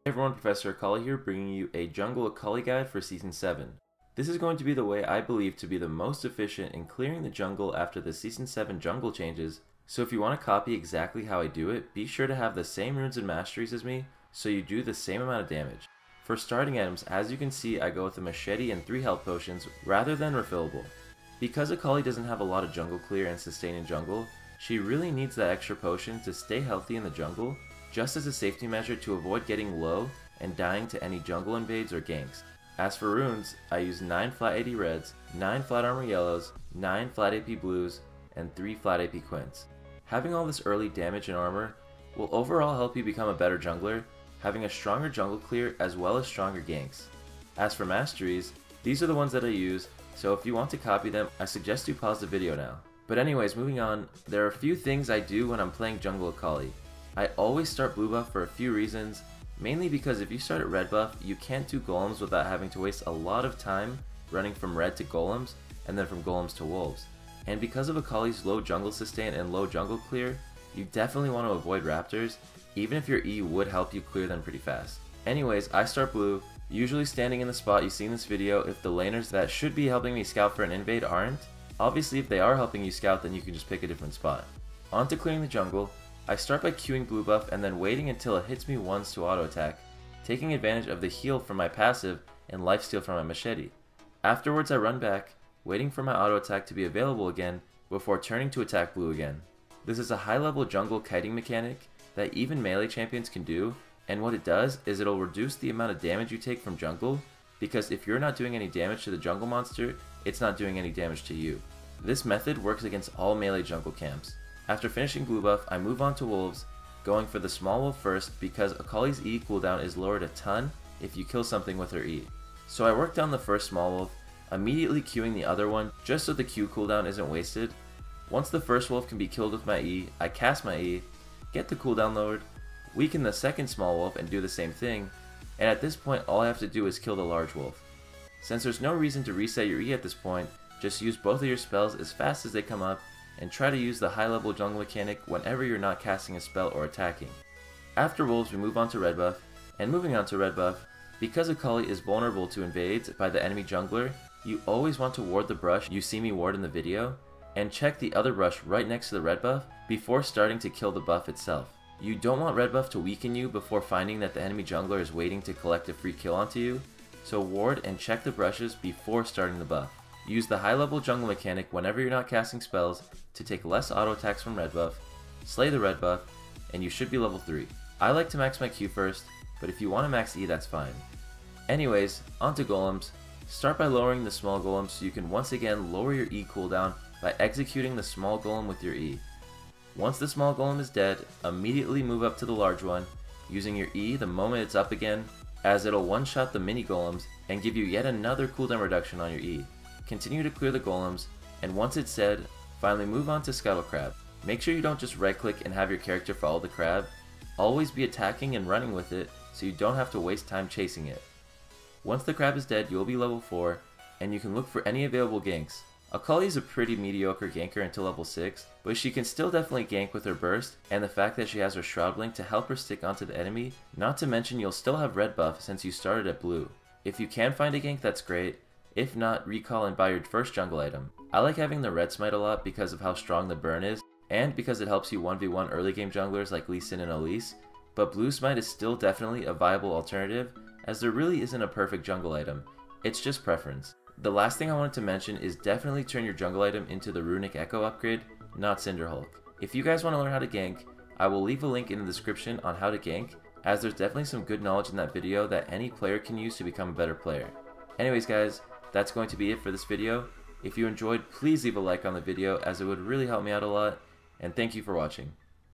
Hey everyone, Professor Akali here, bringing you a Jungle Akali guide for Season 7. This is going to be the way I believe to be the most efficient in clearing the jungle after the Season 7 jungle changes, so if you want to copy exactly how I do it, be sure to have the same runes and masteries as me, so you do the same amount of damage. For starting items, as you can see, I go with a machete and 3 health potions rather than refillable. Because Akali doesn't have a lot of jungle clear and sustain in jungle, she really needs that extra potion to stay healthy in the jungle, just as a safety measure to avoid getting low and dying to any jungle invades or ganks. As for runes, I use 9 flat AD reds, 9 flat armor yellows, 9 flat AP blues, and 3 flat AP quints. Having all this early damage and armor will overall help you become a better jungler, having a stronger jungle clear as well as stronger ganks. As for masteries, these are the ones that I use, so if you want to copy them, I suggest you pause the video now. But anyways, moving on, there are a few things I do when I'm playing Jungle Akali. I always start blue buff for a few reasons, mainly because if you start at red buff, you can't do golems without having to waste a lot of time running from red to golems, and then from golems to wolves. And because of Akali's low jungle sustain and low jungle clear, you definitely want to avoid raptors, even if your E would help you clear them pretty fast. Anyways, I start blue, usually standing in the spot you see in this video if the laners that should be helping me scout for an invade aren't. Obviously if they are helping you scout, then you can just pick a different spot. On to clearing the jungle. I start by queuing blue buff and then waiting until it hits me once to auto attack, taking advantage of the heal from my passive and lifesteal from my machete. Afterwards I run back, waiting for my auto attack to be available again before turning to attack blue again. This is a high level jungle kiting mechanic that even melee champions can do, and what it does is it'll reduce the amount of damage you take from jungle, because if you're not doing any damage to the jungle monster, it's not doing any damage to you. This method works against all melee jungle camps. After finishing blue buff, I move on to wolves, going for the small wolf first because Akali's E cooldown is lowered a ton if you kill something with her E. So I work down the first small wolf, immediately queuing the other one just so the Q cooldown isn't wasted. Once the first wolf can be killed with my E, I cast my E, get the cooldown lowered, weaken the second small wolf and do the same thing, and at this point all I have to do is kill the large wolf. Since there's no reason to reset your E at this point, just use both of your spells as fast as they come up, and try to use the high level jungle mechanic whenever you're not casting a spell or attacking. After wolves we move on to red buff, and moving on to red buff, because Akali is vulnerable to invades by the enemy jungler, you always want to ward the brush you see me ward in the video, and check the other brush right next to the red buff before starting to kill the buff itself. You don't want red buff to weaken you before finding that the enemy jungler is waiting to collect a free kill onto you, so ward and check the brushes before starting the buff. Use the high level jungle mechanic whenever you're not casting spells to take less auto attacks from red buff, slay the red buff, and you should be level 3. I like to max my Q first, but if you want to max E that's fine. Anyways, onto golems. Start by lowering the small golem so you can once again lower your E cooldown by executing the small golem with your E. Once the small golem is dead, immediately move up to the large one, using your E the moment it's up again, as it'll one-shot the mini golems and give you yet another cooldown reduction on your E. Continue to clear the golems, and once it's dead, finally move on to Scuttle Crab. Make sure you don't just right click and have your character follow the crab, always be attacking and running with it so you don't have to waste time chasing it. Once the crab is dead, you'll be level 4, and you can look for any available ganks. Akali is a pretty mediocre ganker until level 6, but she can still definitely gank with her burst and the fact that she has her Shroud Blink to help her stick onto the enemy, not to mention you'll still have red buff since you started at blue. If you can find a gank, that's great. If not, recall and buy your first jungle item. I like having the red smite a lot because of how strong the burn is, and because it helps you 1v1 early game junglers like Lee Sin and Elise, but blue smite is still definitely a viable alternative, as there really isn't a perfect jungle item, it's just preference. The last thing I wanted to mention is definitely turn your jungle item into the Runic Echo upgrade, not Cinderhulk. If you guys want to learn how to gank, I will leave a link in the description on how to gank, as there's definitely some good knowledge in that video that any player can use to become a better player. Anyways guys, that's going to be it for this video. If you enjoyed, please leave a like on the video as it would really help me out a lot, and thank you for watching.